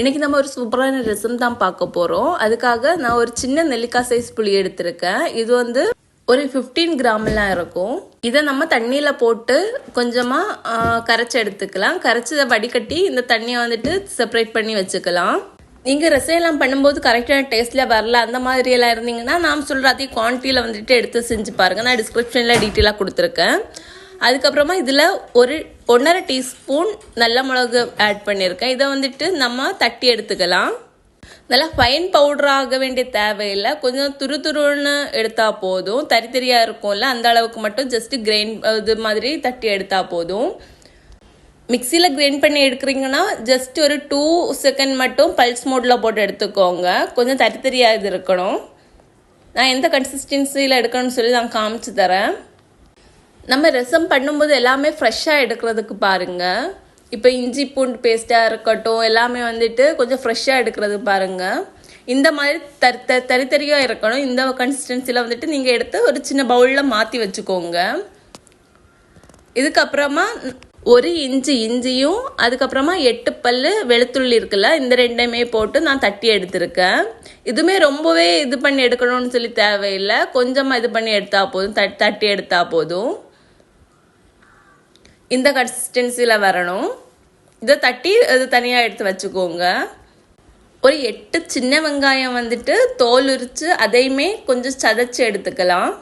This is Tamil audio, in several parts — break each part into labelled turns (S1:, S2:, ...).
S1: இன்னைக்கு நம்ம ஒரு சூப்பரான ரசம் தான் பார்க்க போறோம். அதுக்காக நான் ஒரு சின்ன நெல்லிக்காய் சைஸ் புளி எடுத்திருக்கேன். இது வந்து ஒரு 15 கிராம்லாம் இருக்கும். இதை நம்ம தண்ணியில போட்டு கொஞ்சமா கரைச்சி எடுத்துக்கலாம். கரைச்சி வடிகட்டி இந்த தண்ணியை வந்துட்டு செப்பரேட் பண்ணி வச்சுக்கலாம். நீங்க ரசம் பண்ணும்போது கரெக்டான டேஸ்ட்ல வரல அந்த மாதிரி எல்லாம் இருந்தீங்கன்னா நான் சொல்ற அதே குவான்டிட்டியில வந்துட்டு எடுத்து செஞ்சு பாருங்க. நான் டிஸ்கிரிப்ஷன்ல டீட்டெயிலாக கொடுத்துருக்கேன். அதுக்கப்புறமா இதில் ஒரு 1.5 டீஸ்பூன் நல்ல மிளகு ஆட் பண்ணியிருக்கேன். இதை வந்துட்டு நம்ம தட்டி எடுத்துக்கலாம். நல்லா ஃபைன் பவுடர் ஆக வேண்டிய தேவையில்லை. கொஞ்சம் துருன்னு எடுத்தால் போதும். தரியாக இருக்கும்ல அந்த அளவுக்கு மட்டும் ஜஸ்ட் கிரைண்ட் இது மாதிரி தட்டி எடுத்தால் போதும். மிக்சியில் கிரைண்ட் பண்ணி எடுக்கிறீங்கன்னா ஜஸ்ட் ஒரு 2 செகண்ட் மட்டும் பல்ஸ் மோடில் போட்டு எடுத்துக்கோங்க. கொஞ்சம் தரியாக இது இருக்கணும். நான் எந்த கன்சிஸ்டன்சியில் எடுக்கணும்னு சொல்லி நான் காமிச்சு தரேன். நம்ம ரசம் பண்ணும்போது எல்லாமே ஃப்ரெஷ்ஷாக எடுக்கிறதுக்கு பாருங்கள். இப்போ இஞ்சி பூண்டு பேஸ்ட்டாக இருக்கட்டும் எல்லாமே வந்துட்டு கொஞ்சம் ஃப்ரெஷ்ஷாக எடுக்கிறது பாருங்கள். இந்த மாதிரி தரியாக இருக்கணும். இந்த கன்சிஸ்டன்சியில் வந்துட்டு நீங்கள் எடுத்து ஒரு சின்ன பவுலில் மாற்றி வச்சுக்கோங்க. இதுக்கப்புறமா ஒரு இஞ்சியும் அதுக்கப்புறமா 8 பல்லு வெளுத்துள்ளி இருக்குல்ல இந்த ரெண்டையுமே போட்டு நான் தட்டி எடுத்திருக்கேன். இதுவுமே ரொம்பவே இது பண்ணி எடுக்கணும்னு சொல்லி தேவையில்லை. கொஞ்சமாக இது பண்ணி எடுத்தால் போதும். தட்டி எடுத்தால் போதும். இந்த கன்சிஸ்டன்சியில் வரணும். இதை தட்டி அது தனியாக எடுத்து வச்சுக்கோங்க. ஒரு 8 சின்ன வெங்காயம் வந்துட்டு தோல் உரித்து அதையுமே கொஞ்சம் சதைச்சி எடுத்துக்கலாம்.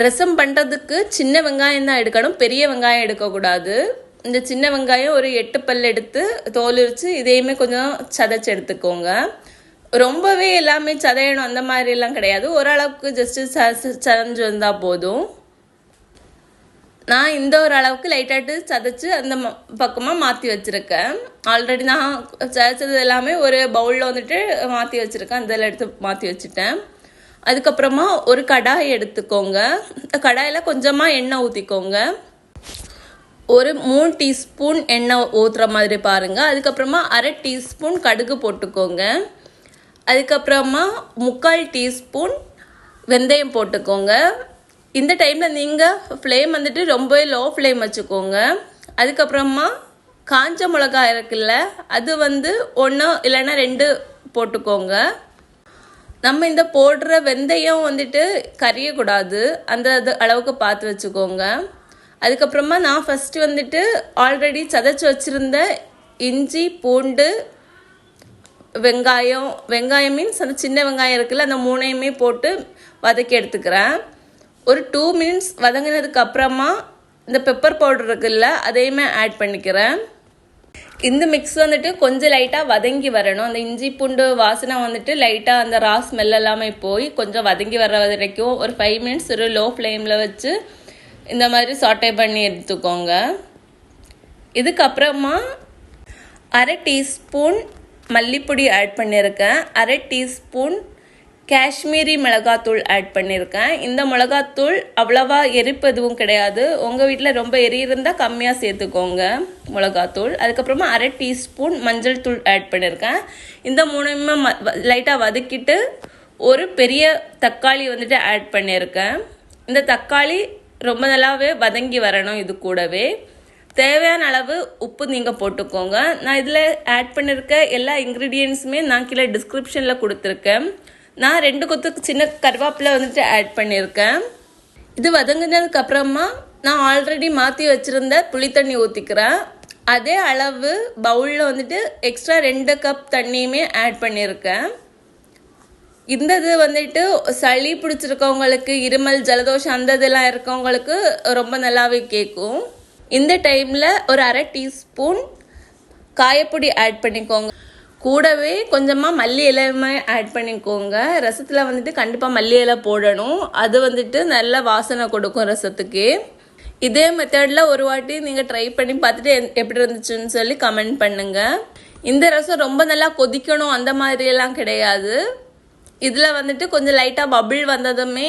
S1: ரசம் பண்ணுறதுக்கு சின்ன வெங்காயம் தான் எடுக்கணும், பெரிய வெங்காயம் எடுக்கக்கூடாது. இந்த சின்ன வெங்காயம் ஒரு 8 பல் எடுத்து தோல் உரித்து இதையுமே கொஞ்சம் சதைச்சி எடுத்துக்கோங்க. ரொம்பவே எல்லாமே சதையணும் அந்த மாதிரிலாம் கிடையாது. ஓரளவுக்கு ஜஸ்ட்டு சதைஞ்சு வந்தால் போதும். நான் இந்த ஒரு அளவுக்கு லைட்டாட்டு சதைச்சு அந்த பக்கமாக மாற்றி வச்சுருக்கேன். ஆல்ரெடி நான் சதைச்சது எல்லாமே ஒரு பவுலில் வந்துட்டு மாற்றி வச்சுருக்கேன். அதில் எடுத்து மாற்றி வச்சுட்டேன். அதுக்கப்புறமா ஒரு கடாய் எடுத்துக்கோங்க. கடாயில் கொஞ்சமாக எண்ணெய் ஊற்றிக்கோங்க. ஒரு 3 டீஸ்பூன் எண்ணெய் ஊற்றுற மாதிரி பாருங்கள். அதுக்கப்புறமா 1/2 டீஸ்பூன் கடுகு போட்டுக்கோங்க. அதுக்கப்புறமா 3/4 டீஸ்பூன் வெந்தயம் போட்டுக்கோங்க. இந்த டைமில் நீங்கள் ஃப்ளேம் வந்துட்டு ரொம்பவே லோ ஃப்ளேம் வச்சுக்கோங்க. அதுக்கப்புறமா காஞ்ச மிளகாய் இருக்குல்ல அது வந்து 1 இல்லைன்னா 2 போட்டுக்கோங்க. நம்ம இந்த போடுற வெந்தயம் வந்துட்டு கரியக்கூடாது, அந்த அளவுக்கு பார்த்து வச்சுக்கோங்க. அதுக்கப்புறமா நான் ஃபஸ்ட்டு வந்துட்டு ஆல்ரெடி சதைச்சி வச்சுருந்த இஞ்சி பூண்டு வெங்காயம் மீன்ஸ் அந்த சின்ன வெங்காயம் இருக்குல்ல அந்த 3ஐயுமே போட்டு வதக்கி எடுத்துக்கிறேன். ஒரு 2 மினிட்ஸ் வதங்கினதுக்கு அப்புறமா இந்த பெப்பர் பவுடர் இருக்குல்ல அதையுமே ஆட் பண்ணிக்கிறேன். இந்த மிக்ஸ் வந்துட்டு கொஞ்சம் லைட்டாக வதங்கி வரணும். அந்த இஞ்சி பூண்டு வாசனை வந்துட்டு லைட்டாக அந்த ரா ஸ்மெல் எல்லாமே போய் கொஞ்சம் வதங்கி வர வரைக்கும் ஒரு 5 மினிட்ஸ் ஒரு லோ ஃப்ளேமில் வச்சு இந்த மாதிரி சாட்டே பண்ணி எடுத்துக்கோங்க. இதுக்கப்புறமா 1/2 டீஸ்பூன் மல்லிப்பொடி ஆட் பண்ணியிருக்கேன். 1/2 டீஸ்பூன் காஷ்மீரி மிளகாத்தூள் ஆட் பண்ணியிருக்கேன். இந்த மிளகாத்தூள் அவ்வளவா எரிப்பு எதுவும் கிடையாது. உங்கள் வீட்டில் ரொம்ப எரி இருந்தால் கம்மியாக சேர்த்துக்கோங்க மிளகாத்தூள். அதுக்கப்புறமா 1/2 டீஸ்பூன் மஞ்சள் தூள் ஆட் பண்ணியிருக்கேன். இந்த 3ஐயுமே லைட்டாக வதக்கிட்டு ஒரு பெரிய தக்காளி வந்துட்டு ஆட் பண்ணியிருக்கேன். இந்த தக்காளி ரொம்ப நல்லாவே வதங்கி வரணும். இது கூடவே தேவையான அளவு உப்பு நீங்கள் போட்டுக்கோங்க. நான் இதில் ஆட் பண்ணியிருக்க எல்லா இன்க்ரீடியன்ஸுமே நான் கீழே டிஸ்கிரிப்ஷனில் கொடுத்துருக்கேன். நான் 2 கொத்து சின்ன கருவேப்பிலை வந்துட்டு ஆட் பண்ணியிருக்கேன். இது வதங்கினதுக்கு அப்புறமா நான் ஆல்ரெடி மாற்றி வச்சுருந்த புளி தண்ணி ஊற்றிக்கிறேன். அதே அளவு பவுலில் வந்துட்டு எக்ஸ்ட்ரா 2 கப் தண்ணியுமே ஆட் பண்ணியிருக்கேன். இந்த இது வந்துட்டு சளி பிடிச்சிருக்கவங்களுக்கு, இருமல் ஜலதோஷம் அந்த இதெல்லாம் இருக்கவங்களுக்கு ரொம்ப நல்லாவே கேட்கும். இந்த டைமில் ஒரு 1/2 டீஸ்பூன் காயப்பொடி ஆட் பண்ணிக்கோங்க. கூடவே கொஞ்சமாக மல்லி இலையுமே ஆட் பண்ணிக்கோங்க. ரசத்தில் வந்துட்டு கண்டிப்பாக மல்லி இலை போடணும். அது வந்துட்டு நல்ல வாசனை கொடுக்கும் ரசத்துக்கு. இதே மெத்தடில் ஒரு வாட்டி நீங்கள் ட்ரை பண்ணி பார்த்துட்டு எப்படி இருந்துச்சுன்னு சொல்லி கமெண்ட் பண்ணுங்கள். இந்த ரசம் ரொம்ப நல்லா கொதிக்கணும் அந்த மாதிரியெல்லாம் கிடையாது. இதில் வந்துட்டு கொஞ்சம் லைட்டாக பபிள் வந்ததுமே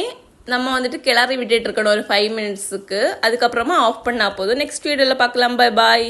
S1: நம்ம வந்துட்டு கிளறி விட்டுட்டு இருக்கணும் ஒரு 5 மினிட்ஸுக்கு. அதுக்கப்புறமா ஆஃப் பண்ணால் போதும். நெக்ஸ்ட் வீடியோவில் பார்க்கலாம். Bye bye.